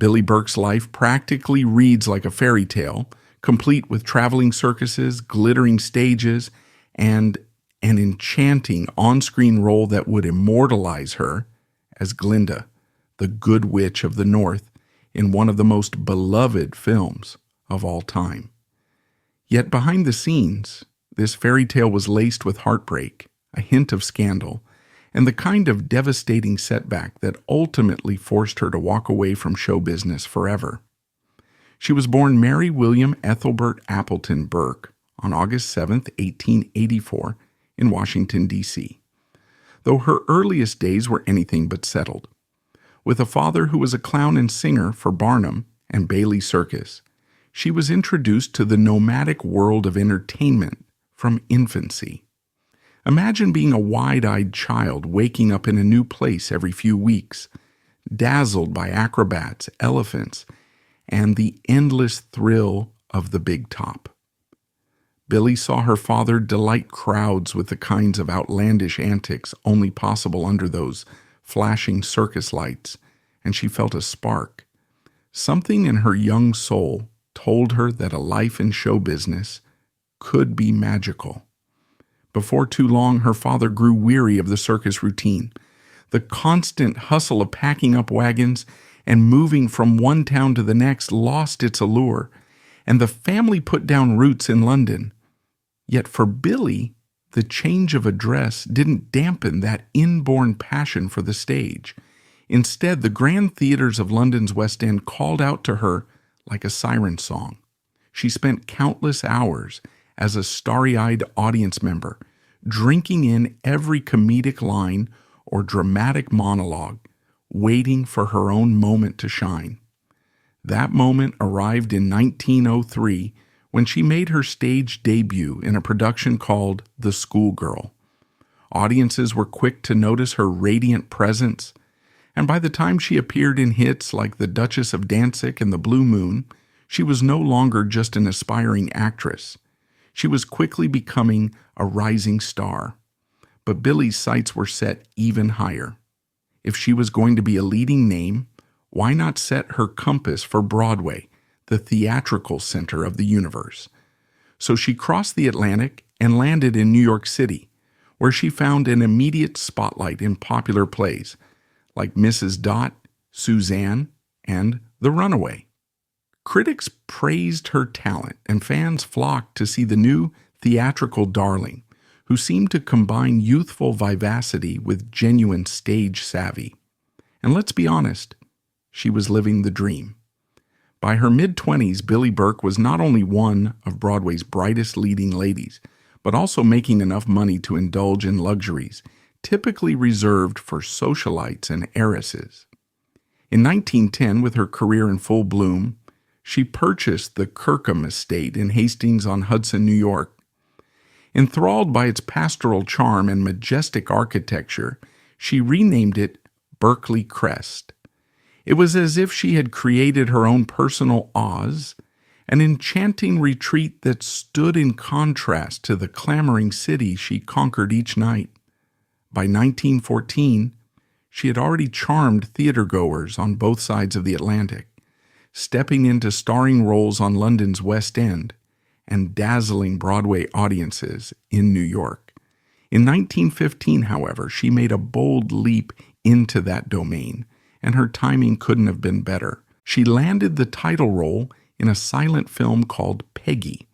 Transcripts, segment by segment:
Billie Burke's life practically reads like a fairy tale, complete with traveling circuses, glittering stages, and an enchanting on-screen role that would immortalize her as Glinda, the Good Witch of the North, in one of the most beloved films of all time. Yet behind the scenes, this fairy tale was laced with heartbreak, a hint of scandal, and the kind of devastating setback that ultimately forced her to walk away from show business forever. She was born Mary William Ethelbert Appleton Burke on August 7, 1884, in Washington, D.C., though her earliest days were anything but settled. With a father who was a clown and singer for Barnum and Bailey Circus, she was introduced to the nomadic world of entertainment from infancy. Imagine being a wide-eyed child waking up in a new place every few weeks, dazzled by acrobats, elephants, and the endless thrill of the big top. Billie saw her father delight crowds with the kinds of outlandish antics only possible under those flashing circus lights, and she felt a spark. Something in her young soul told her that a life in show business could be magical. Before too long, her father grew weary of the circus routine. The constant hustle of packing up wagons and moving from one town to the next lost its allure, and the family put down roots in London. Yet for Billie, the change of address didn't dampen that inborn passion for the stage. Instead, the grand theaters of London's West End called out to her like a siren song. She spent countless hours as a starry-eyed audience member, drinking in every comedic line or dramatic monologue, waiting for her own moment to shine. That moment arrived in 1903 when she made her stage debut in a production called The Schoolgirl. Audiences were quick to notice her radiant presence, and by the time she appeared in hits like The Duchess of Danzig and The Blue Moon, she was no longer just an aspiring actress. She was quickly becoming a rising star. But Billie's sights were set even higher. If she was going to be a leading name, why not set her compass for Broadway, the theatrical center of the universe? So she crossed the Atlantic and landed in New York City, where she found an immediate spotlight in popular plays like Mrs. Dot, Suzanne, and The Runaway. Critics praised her talent, and fans flocked to see the new theatrical darling, who seemed to combine youthful vivacity with genuine stage savvy. And let's be honest, she was living the dream. By her mid-20s, Billie Burke was not only one of Broadway's brightest leading ladies, but also making enough money to indulge in luxuries typically reserved for socialites and heiresses. In 1910, with her career in full bloom, she purchased the Kirkham estate in Hastings-on-Hudson, New York. Enthralled by its pastoral charm and majestic architecture, she renamed it Berkeley Crest. It was as if she had created her own personal Oz, an enchanting retreat that stood in contrast to the clamoring city she conquered each night. By 1914, she had already charmed theatergoers on both sides of the Atlantic, stepping into starring roles on London's West End and dazzling Broadway audiences in New York. In 1915, however, she made a bold leap into that domain, and her timing couldn't have been better. She landed the title role in a silent film called Peggy,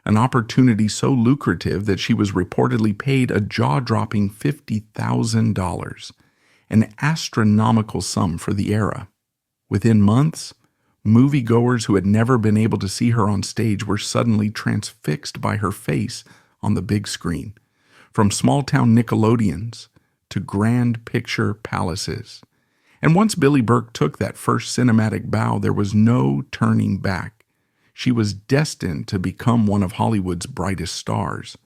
an opportunity so lucrative that she was reportedly paid a jaw-dropping $50,000, an astronomical sum for the era. Within months, moviegoers who had never been able to see her on stage were suddenly transfixed by her face on the big screen, from small-town Nickelodeons to grand picture palaces. And once Billie Burke took that first cinematic bow, there was no turning back. She was destined to become one of Hollywood's brightest stars.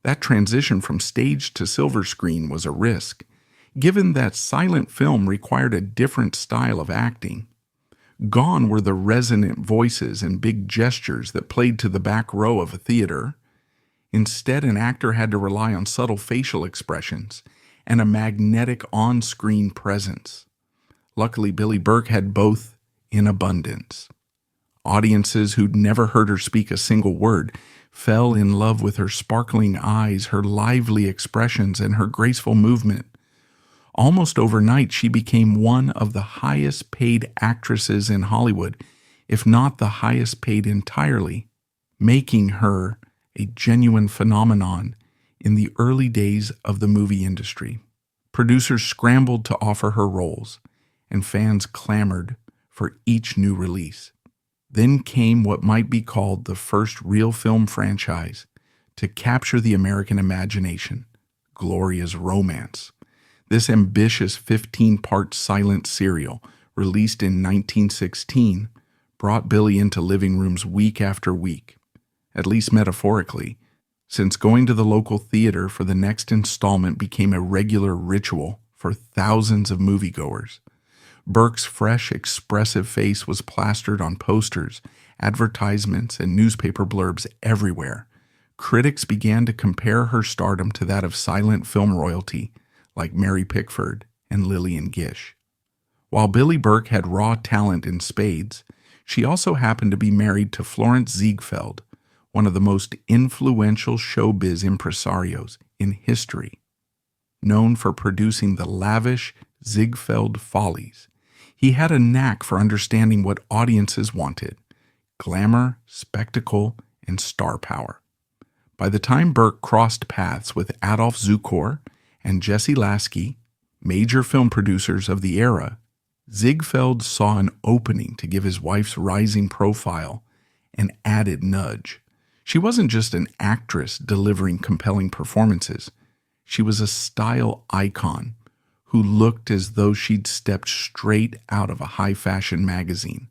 That transition from stage to silver screen was a risk, given that silent film required a different style of acting. Gone were the resonant voices and big gestures that played to the back row of a theater. Instead, an actor had to rely on subtle facial expressions and a magnetic on-screen presence. Luckily, Billie Burke had both in abundance. Audiences who'd never heard her speak a single word fell in love with her sparkling eyes, her lively expressions, and her graceful movement. Almost overnight, she became one of the highest paid actresses in Hollywood, if not the highest paid entirely, making her a genuine phenomenon in the early days of the movie industry. Producers scrambled to offer her roles, and fans clamored for each new release. Then came what might be called the first real film franchise to capture the American imagination, Gloria's Romance. This ambitious 15-part silent serial, released in 1916, brought Billie into living rooms week after week, at least metaphorically, since going to the local theater for the next installment became a regular ritual for thousands of moviegoers. Burke's fresh, expressive face was plastered on posters, advertisements, and newspaper blurbs everywhere. Critics began to compare her stardom to that of silent film royalty like Mary Pickford and Lillian Gish. While Billie Burke had raw talent in spades, she also happened to be married to Florence Ziegfeld, one of the most influential showbiz impresarios in history. Known for producing the lavish Ziegfeld Follies, he had a knack for understanding what audiences wanted: glamour, spectacle, and star power. By the time Burke crossed paths with Adolph Zukor and Jesse Lasky, major film producers of the era, Ziegfeld saw an opening to give his wife's rising profile an added nudge. She wasn't just an actress delivering compelling performances. She was a style icon who looked as though she'd stepped straight out of a high-fashion magazine.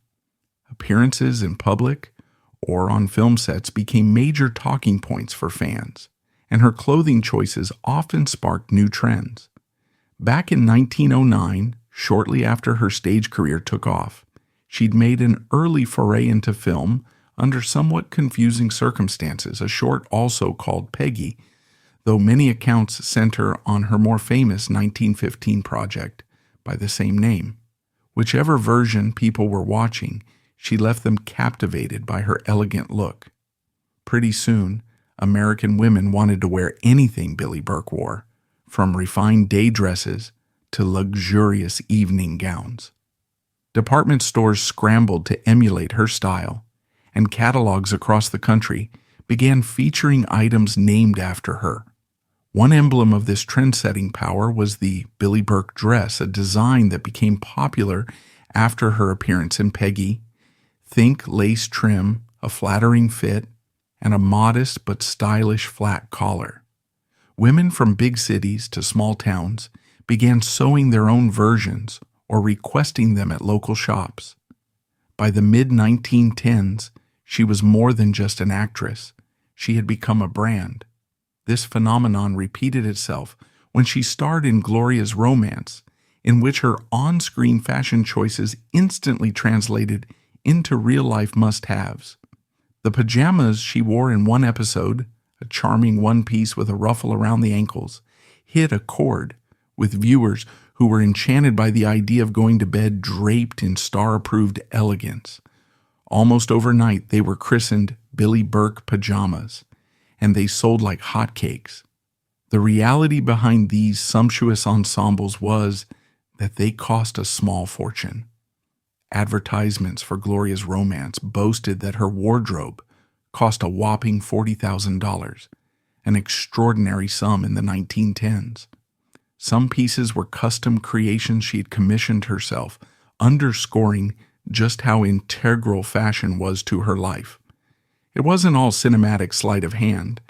Appearances in public or on film sets became major talking points for fans, and her clothing choices often sparked new trends. Back in 1909, shortly after her stage career took off, she'd made an early foray into film under somewhat confusing circumstances, a short also called Peggy, though many accounts center on her more famous 1915 project by the same name. Whichever version people were watching, she left them captivated by her elegant look. Pretty soon, American women wanted to wear anything Billie Burke wore, from refined day dresses to luxurious evening gowns. Department stores scrambled to emulate her style, and catalogs across the country began featuring items named after her. One emblem of this trend-setting power was the Billie Burke dress, a design that became popular after her appearance in Peggy. Think lace trim, a flattering fit, and a modest but stylish flat collar. Women from big cities to small towns began sewing their own versions or requesting them at local shops. By the mid-1910s, she was more than just an actress. She had become a brand. This phenomenon repeated itself when she starred in Gloria's Romance, in which her on-screen fashion choices instantly translated into real-life must-haves. The pajamas she wore in one episode, a charming one-piece with a ruffle around the ankles, hit a chord with viewers who were enchanted by the idea of going to bed draped in star-approved elegance. Almost overnight, they were christened Billie Burke pajamas, and they sold like hotcakes. The reality behind these sumptuous ensembles was that they cost a small fortune. Advertisements for Gloria's Romance boasted that her wardrobe cost a whopping $40,000, an extraordinary sum in the 1910s. Some pieces were custom creations she had commissioned herself, underscoring just how integral fashion was to her life. It wasn't all cinematic sleight of hand.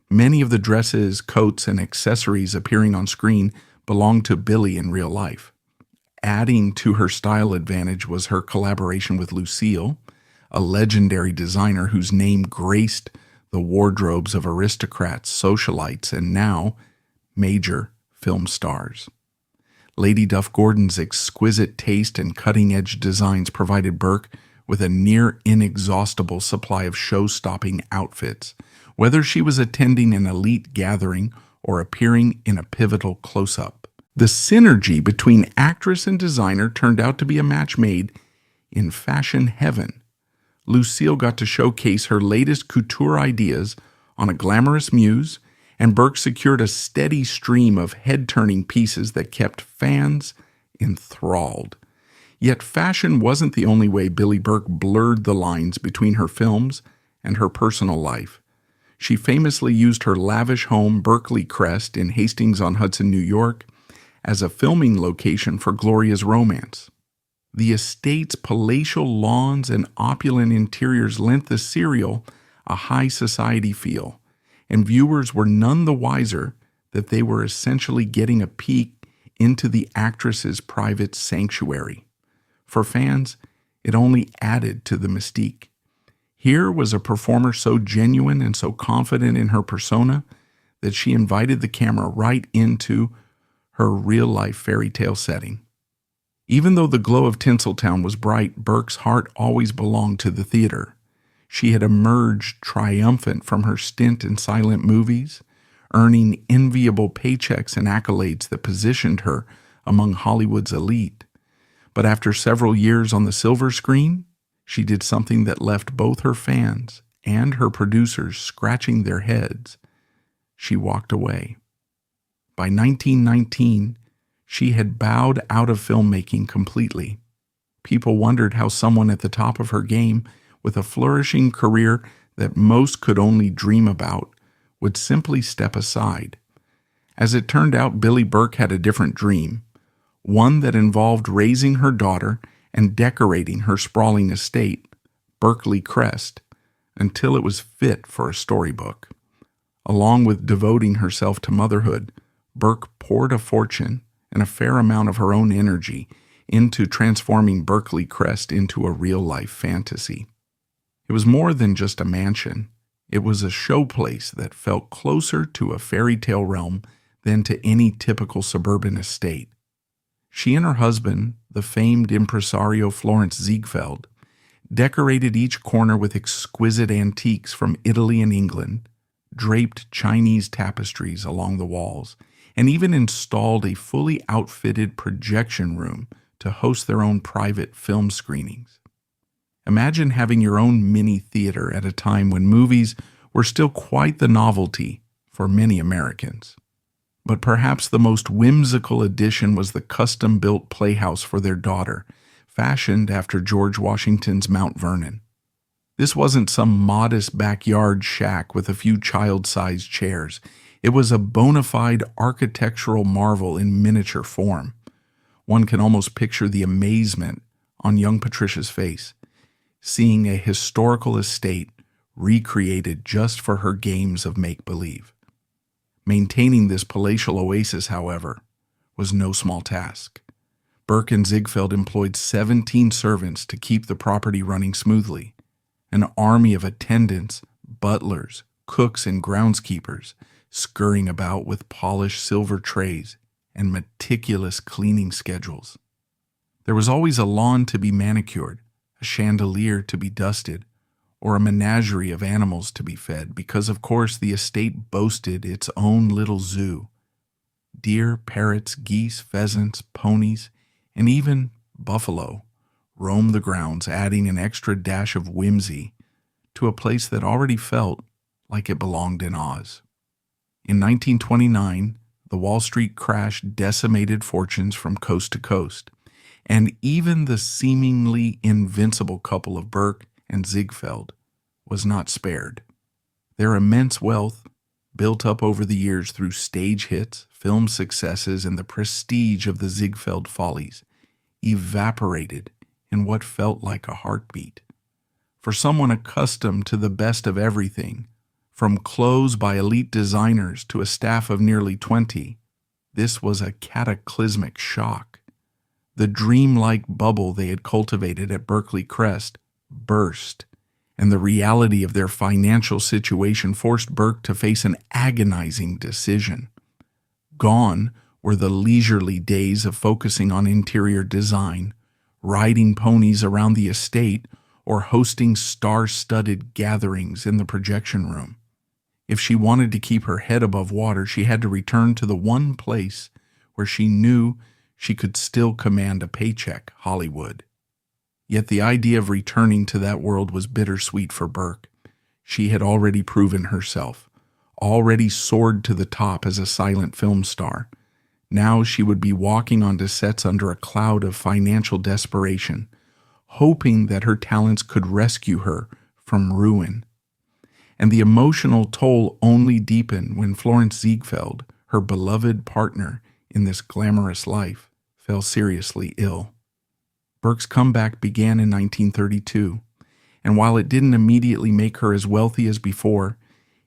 Many of the dresses, coats, and accessories appearing on screen belonged to Billie in real life. Adding to her style advantage was her collaboration with Lucille, a legendary designer whose name graced the wardrobes of aristocrats, socialites, and now major film stars. Lady Duff Gordon's exquisite taste and cutting-edge designs provided Burke with a near-inexhaustible supply of show-stopping outfits, whether she was attending an elite gathering or appearing in a pivotal close-up. The synergy between actress and designer turned out to be a match made in fashion heaven. Lucille got to showcase her latest couture ideas on a glamorous muse, and Burke secured a steady stream of head-turning pieces that kept fans enthralled. Yet fashion wasn't the only way Billie Burke blurred the lines between her films and her personal life. She famously used her lavish home, Berkeley Crest, in Hastings-on-Hudson, New York, as a filming location for Gloria's romance. The estate's palatial lawns and opulent interiors lent the serial a high society feel, and viewers were none the wiser that they were essentially getting a peek into the actress's private sanctuary. For fans, it only added to the mystique. Here was a performer so genuine and so confident in her persona that she invited the camera right into her real-life fairy tale setting. Even though the glow of Tinseltown was bright, Burke's heart always belonged to the theater. She had emerged triumphant from her stint in silent movies, earning enviable paychecks and accolades that positioned her among Hollywood's elite. But after several years on the silver screen, she did something that left both her fans and her producers scratching their heads. She walked away. By 1919, she had bowed out of filmmaking completely. People wondered how someone at the top of her game, with a flourishing career that most could only dream about, would simply step aside. As it turned out, Billie Burke had a different dream, one that involved raising her daughter and decorating her sprawling estate, Berkeley Crest, until it was fit for a storybook. Along with devoting herself to motherhood, Burke poured a fortune and a fair amount of her own energy into transforming Berkeley Crest into a real-life fantasy. It was more than just a mansion. It was a showplace that felt closer to a fairy tale realm than to any typical suburban estate. She and her husband, the famed impresario Florence Ziegfeld, decorated each corner with exquisite antiques from Italy and England, draped Chinese tapestries along the walls, and even installed a fully outfitted projection room to host their own private film screenings. Imagine having your own mini theater at a time when movies were still quite the novelty for many Americans. But perhaps the most whimsical addition was the custom-built playhouse for their daughter, fashioned after George Washington's Mount Vernon. This wasn't some modest backyard shack with a few child-sized chairs. It was a bona fide architectural marvel in miniature form. One can almost picture the amazement on young Patricia's face, seeing a historical estate recreated just for her games of make-believe. Maintaining this palatial oasis, however, was no small task. Burke and Ziegfeld employed 17 servants to keep the property running smoothly, an army of attendants, butlers, cooks, and groundskeepers scurrying about with polished silver trays and meticulous cleaning schedules. There was always a lawn to be manicured, a chandelier to be dusted, or a menagerie of animals to be fed, because of course the estate boasted its own little zoo. Deer, parrots, geese, pheasants, ponies, and even buffalo roamed the grounds, adding an extra dash of whimsy to a place that already felt like it belonged in Oz. In 1929, the Wall Street crash decimated fortunes from coast to coast, and even the seemingly invincible couple of Burke and Ziegfeld was not spared. Their immense wealth, built up over the years through stage hits, film successes, and the prestige of the Ziegfeld Follies, evaporated in what felt like a heartbeat. For someone accustomed to the best of everything, from clothes by elite designers to a staff of nearly 20, this was a cataclysmic shock. The dreamlike bubble they had cultivated at Berkeley Crest burst, and the reality of their financial situation forced Burke to face an agonizing decision. Gone were the leisurely days of focusing on interior design, riding ponies around the estate, or hosting star-studded gatherings in the projection room. If she wanted to keep her head above water, she had to return to the one place where she knew she could still command a paycheck, Hollywood. Yet the idea of returning to that world was bittersweet for Burke. She had already proven herself, already soared to the top as a silent film star. Now she would be walking onto sets under a cloud of financial desperation, hoping that her talents could rescue her from ruin. And the emotional toll only deepened when Florence Ziegfeld, her beloved partner in this glamorous life, fell seriously ill. Burke's comeback began in 1932, and while it didn't immediately make her as wealthy as before,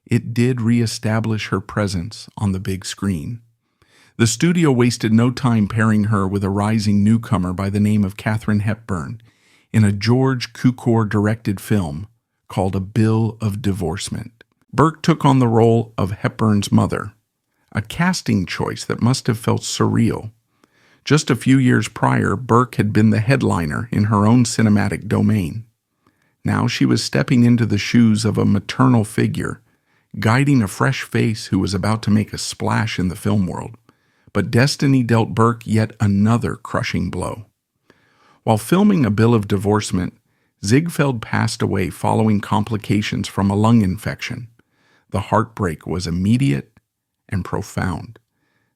it did reestablish her presence on the big screen. The studio wasted no time pairing her with a rising newcomer by the name of Katharine Hepburn in a George Cukor-directed film called A Bill of Divorcement. Burke took on the role of Hepburn's mother, a casting choice that must have felt surreal. Just a few years prior, Burke had been the headliner in her own cinematic domain. Now she was stepping into the shoes of a maternal figure, guiding a fresh face who was about to make a splash in the film world. But destiny dealt Burke yet another crushing blow. While filming A Bill of Divorcement, Ziegfeld passed away following complications from a lung infection. The heartbreak was immediate and profound.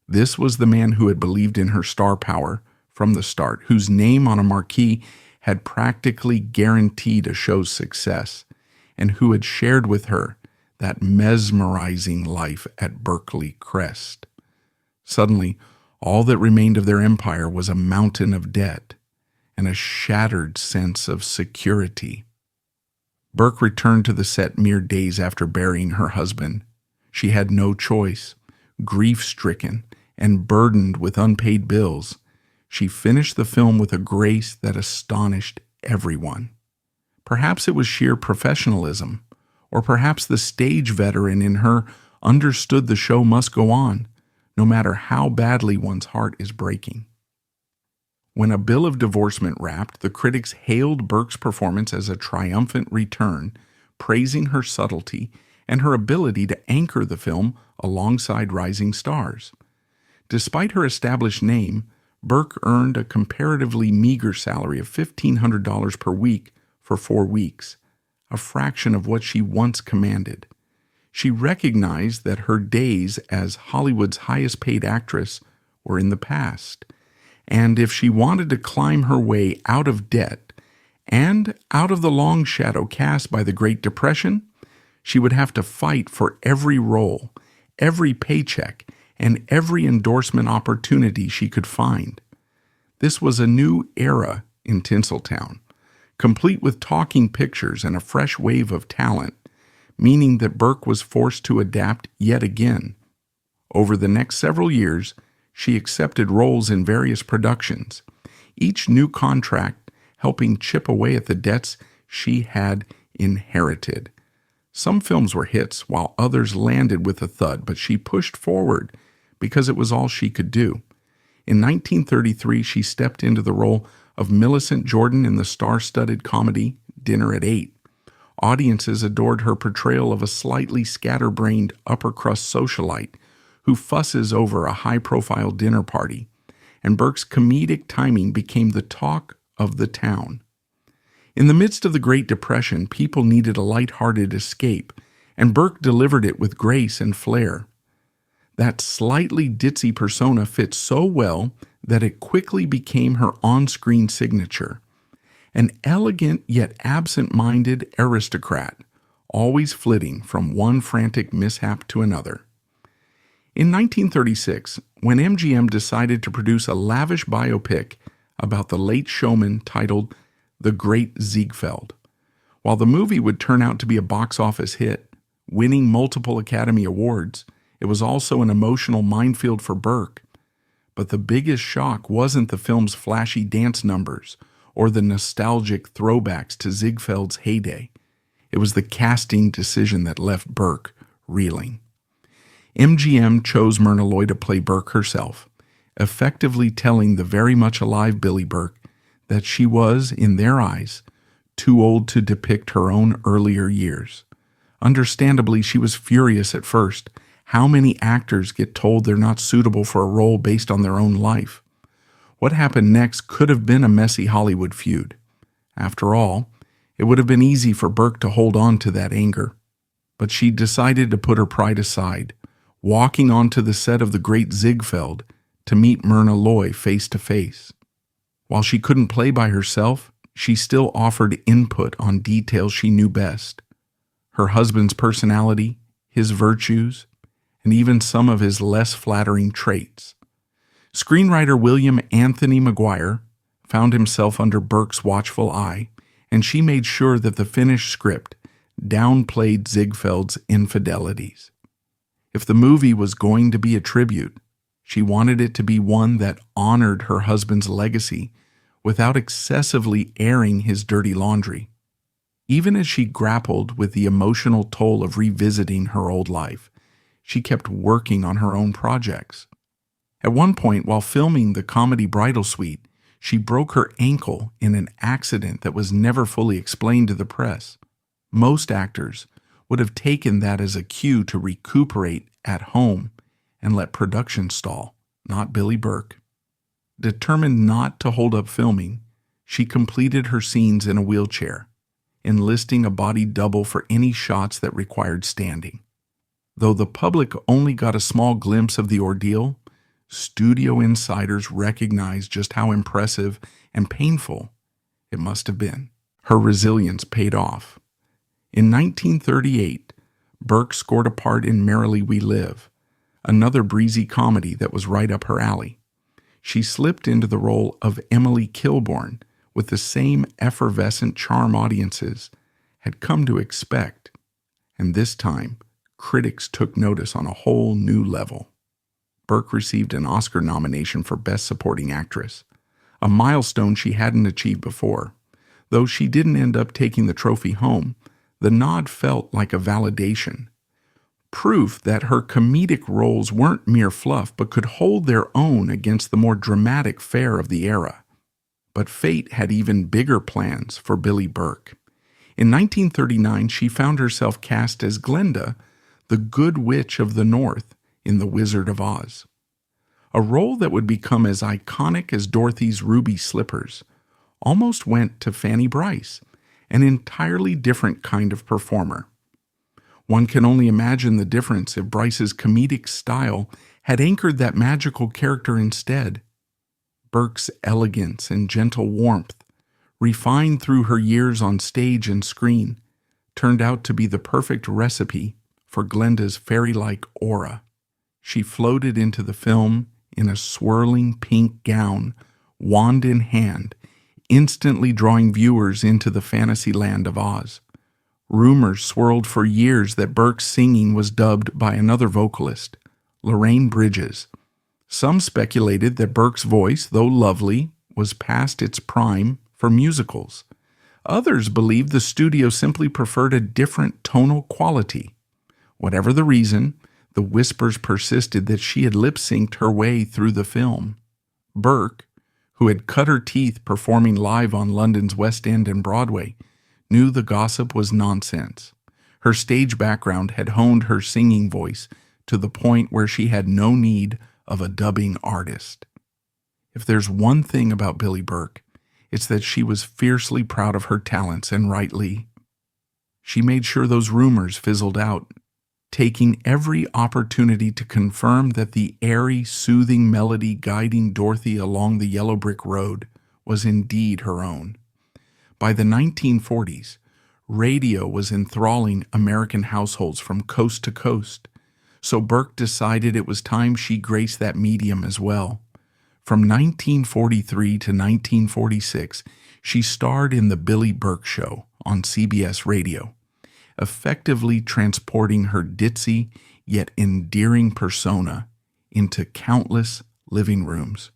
This was the man who had believed in her star power from the start, whose name on a marquee had practically guaranteed a show's success, and who had shared with her that mesmerizing life at Berkeley Crest. Suddenly, all that remained of their empire was a mountain of debt and a shattered sense of security. Burke returned to the set mere days after burying her husband. She had no choice. Grief-stricken and burdened with unpaid bills, she finished the film with a grace that astonished everyone. Perhaps it was sheer professionalism, or perhaps the stage veteran in her understood the show must go on, no matter how badly one's heart is breaking. When A Bill of Divorcement wrapped, the critics hailed Burke's performance as a triumphant return, praising her subtlety and her ability to anchor the film alongside rising stars. Despite her established name, Burke earned a comparatively meager salary of $1,500 per week for 4 weeks, a fraction of what she once commanded. She recognized that her days as Hollywood's highest-paid actress were in the past, and if she wanted to climb her way out of debt and out of the long shadow cast by the Great Depression, she would have to fight for every role, every paycheck, and every endorsement opportunity she could find. This was a new era in Tinseltown, complete with talking pictures and a fresh wave of talent, meaning that Burke was forced to adapt yet again. Over the next several years, she accepted roles in various productions, each new contract helping chip away at the debts she had inherited. Some films were hits, while others landed with a thud, but she pushed forward because it was all she could do. In 1933, she stepped into the role of Millicent Jordan in the star-studded comedy Dinner at 8. Audiences adored her portrayal of a slightly scatterbrained upper-crust socialite who fusses over a high-profile dinner party, and Burke's comedic timing became the talk of the town. In the midst of the Great Depression, people needed a light-hearted escape, and Burke delivered it with grace and flair. That slightly ditzy persona fit so well that it quickly became her on-screen signature. An elegant yet absent-minded aristocrat, always flitting from one frantic mishap to another. In 1936, when MGM decided to produce a lavish biopic about the late showman titled The Great Ziegfeld, while the movie would turn out to be a box office hit, winning multiple Academy Awards, it was also an emotional minefield for Burke. But the biggest shock wasn't the film's flashy dance numbers or the nostalgic throwbacks to Ziegfeld's heyday. It was the casting decision that left Burke reeling. MGM chose Myrna Loy to play Burke herself, effectively telling the very much alive Billie Burke that she was, in their eyes, too old to depict her own earlier years. Understandably, she was furious at first. How many actors get told they're not suitable for a role based on their own life? What happened next could have been a messy Hollywood feud. After all, it would have been easy for Burke to hold on to that anger. But she decided to put her pride aside, walking onto the set of The Great Ziegfeld to meet Myrna Loy face to face. While she couldn't play by herself, she still offered input on details she knew best. Her husband's personality, his virtues, and even some of his less flattering traits. Screenwriter William Anthony Maguire found himself under Burke's watchful eye, and she made sure that the finished script downplayed Ziegfeld's infidelities. If the movie was going to be a tribute, she wanted it to be one that honored her husband's legacy without excessively airing his dirty laundry. Even as she grappled with the emotional toll of revisiting her old life, she kept working on her own projects. At one point, while filming the comedy Bridal Suite, she broke her ankle in an accident that was never fully explained to the press. Most actors would have taken that as a cue to recuperate at home and let production stall, not Billie Burke. Determined not to hold up filming, she completed her scenes in a wheelchair, enlisting a body double for any shots that required standing. Though the public only got a small glimpse of the ordeal, studio insiders recognized just how impressive and painful it must have been. Her resilience paid off. In 1938, Burke scored a part in Merrily We Live, another breezy comedy that was right up her alley. She slipped into the role of Emily Kilbourne with the same effervescent charm audiences had come to expect, and this time, critics took notice on a whole new level. Burke received an Oscar nomination for Best Supporting Actress, a milestone she hadn't achieved before. Though she didn't end up taking the trophy home, the nod felt like a validation, proof that her comedic roles weren't mere fluff but could hold their own against the more dramatic fare of the era. But fate had even bigger plans for Billie Burke. In 1939, she found herself cast as Glinda, the Good Witch of the North, in The Wizard of Oz. A role that would become as iconic as Dorothy's ruby slippers almost went to Fanny Brice, an entirely different kind of performer. One can only imagine the difference if Brice's comedic style had anchored that magical character instead. Burke's elegance and gentle warmth, refined through her years on stage and screen, turned out to be the perfect recipe for Glinda's fairy-like aura. She floated into the film in a swirling pink gown, wand in hand, instantly drawing viewers into the fantasy land of Oz. Rumors swirled for years that Burke's singing was dubbed by another vocalist, Lorraine Bridges. Some speculated that Burke's voice, though lovely, was past its prime for musicals. Others believed the studio simply preferred a different tonal quality. Whatever the reason, the whispers persisted that she had lip-synced her way through the film. Burke, who had cut her teeth performing live on London's West End and Broadway, knew the gossip was nonsense. Her stage background had honed her singing voice to the point where she had no need of a dubbing artist. If there's one thing about Billie Burke, it's that she was fiercely proud of her talents, and rightly. She made sure those rumors fizzled out, taking every opportunity to confirm that the airy, soothing melody guiding Dorothy along the yellow brick road was indeed her own. By the 1940s, radio was enthralling American households from coast to coast, so Burke decided it was time she graced that medium as well. From 1943 to 1946, she starred in The Billie Burke Show on CBS Radio, effectively transporting her ditzy yet endearing persona into countless living rooms.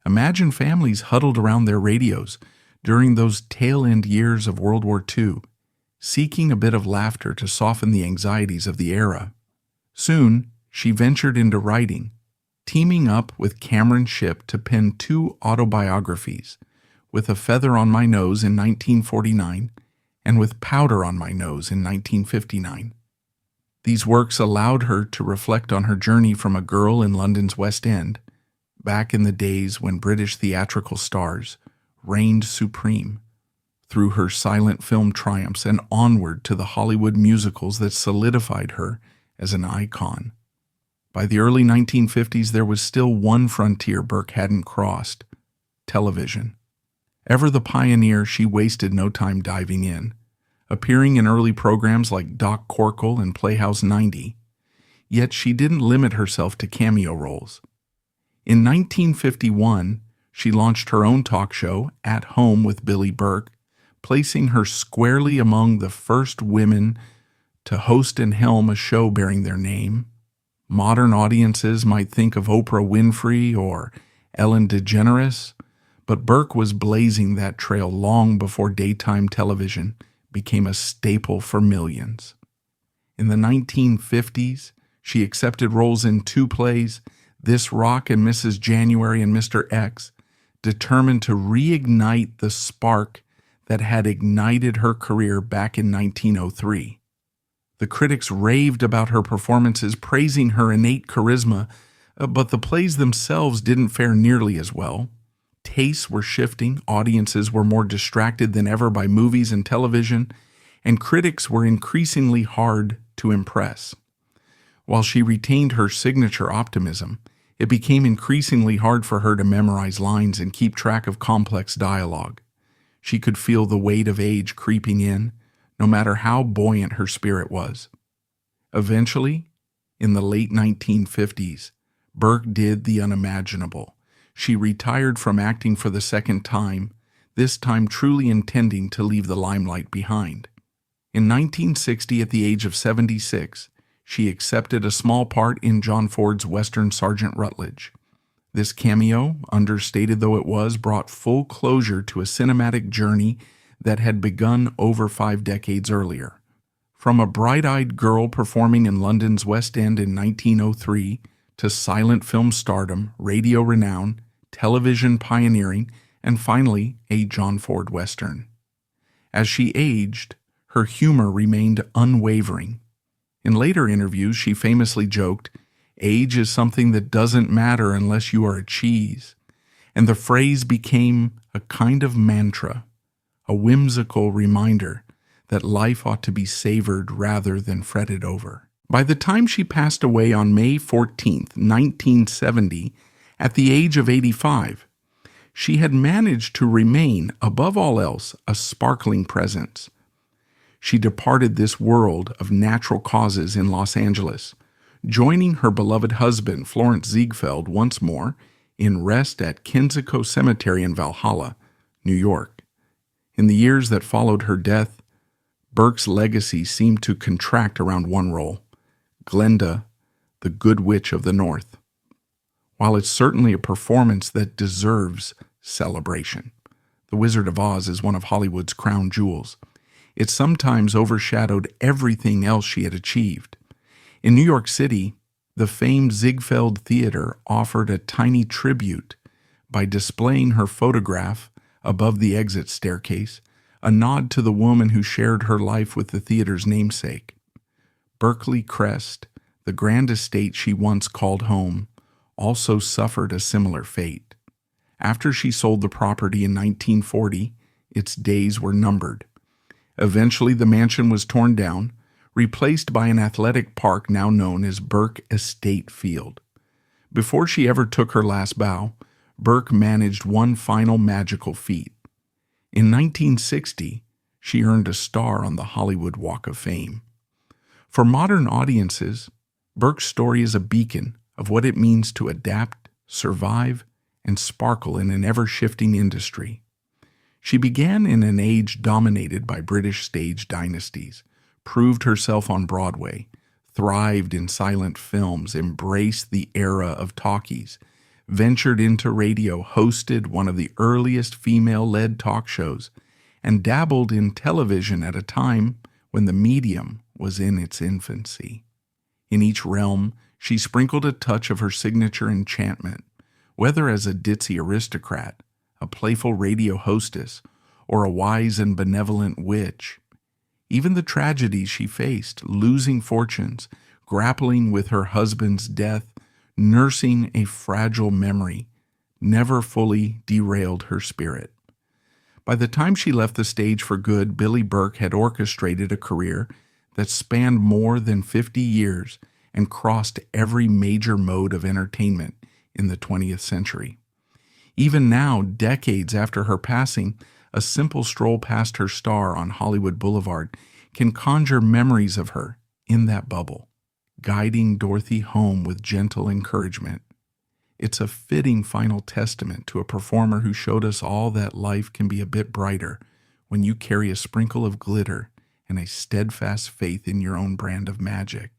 Imagine families huddled around their radios during those tail-end years of World War II, seeking a bit of laughter to soften the anxieties of the era. Soon, she ventured into writing, teaming up with Cameron Shipp to pen 2 autobiographies, With a Feather on My Nose in 1949 and With Powder on My Nose in 1959. These works allowed her to reflect on her journey from a girl in London's West End, back in the days when British theatrical stars reigned supreme, through her silent film triumphs and onward to the Hollywood musicals that solidified her as an icon. By the early 1950s, there was still one frontier Burke hadn't crossed: television. Ever the pioneer, she wasted no time diving in, appearing in early programs like Doc Corkle and Playhouse 90. Yet she didn't limit herself to cameo roles. In 1951, she launched her own talk show, At Home with Billie Burke, placing her squarely among the first women to host and helm a show bearing their name. Modern audiences might think of Oprah Winfrey or Ellen DeGeneres, but Burke was blazing that trail long before daytime television became a staple for millions. In the 1950s, she accepted roles in two plays, This Rock and Mrs. January and Mr. X, determined to reignite the spark that had ignited her career back in 1903. The critics raved about her performances, praising her innate charisma, but the plays themselves didn't fare nearly as well. Tastes were shifting, audiences were more distracted than ever by movies and television, and critics were increasingly hard to impress. While she retained her signature optimism, it became increasingly hard for her to memorize lines and keep track of complex dialogue. She could feel the weight of age creeping in, no matter how buoyant her spirit was. Eventually, in the late 1950s, Burke did the unimaginable. She retired from acting for the second time, this time truly intending to leave the limelight behind. In 1960, at the age of 76, she accepted a small part in John Ford's Western Sergeant Rutledge. This cameo, understated though it was, brought full closure to a cinematic journey that had begun over 5 decades earlier. From a bright-eyed girl performing in London's West End in 1903 to silent film stardom, radio renown, television pioneering, and finally a John Ford Western. As she aged, her humor remained unwavering. In later interviews, she famously joked, "Age is something that doesn't matter unless you are a cheese," and the phrase became a kind of mantra, a whimsical reminder that life ought to be savored rather than fretted over. By the time she passed away on May 14, 1970, at the age of 85, she had managed to remain, above all else, a sparkling presence. She departed this world of natural causes in Los Angeles, joining her beloved husband, Florence Ziegfeld, once more in rest at Kensico Cemetery in Valhalla, New York. In the years that followed her death, Burke's legacy seemed to contract around one role: Glinda, the Good Witch of the North. While it's certainly a performance that deserves celebration, The Wizard of Oz is one of Hollywood's crown jewels. It sometimes overshadowed everything else she had achieved. In New York City, the famed Ziegfeld Theater offered a tiny tribute by displaying her photograph above the exit staircase, a nod to the woman who shared her life with the theater's namesake. Berkeley Crest, the grand estate she once called home, also suffered a similar fate. After she sold the property in 1940, its days were numbered. Eventually, the mansion was torn down, replaced by an athletic park now known as Burke Estate Field. Before she ever took her last bow, Burke managed one final magical feat. In 1960, she earned a star on the Hollywood Walk of Fame. For modern audiences, Burke's story is a beacon of what it means to adapt, survive, and sparkle in an ever-shifting industry. She began in an age dominated by British stage dynasties, proved herself on Broadway, thrived in silent films, embraced the era of talkies, ventured into radio, hosted one of the earliest female-led talk shows, and dabbled in television at a time when the medium was in its infancy. In each realm, she sprinkled a touch of her signature enchantment, whether as a ditzy aristocrat, a playful radio hostess, or a wise and benevolent witch. Even the tragedies she faced, losing fortunes, grappling with her husband's death, nursing a fragile memory, never fully derailed her spirit. By the time she left the stage for good, Billie Burke had orchestrated a career that spanned more than 50 years and crossed every major mode of entertainment in the 20th century. Even now, decades after her passing, a simple stroll past her star on Hollywood Boulevard can conjure memories of her in that bubble, guiding Dorothy home with gentle encouragement. It's a fitting final testament to a performer who showed us all that life can be a bit brighter when you carry a sprinkle of glitter and a steadfast faith in your own brand of magic.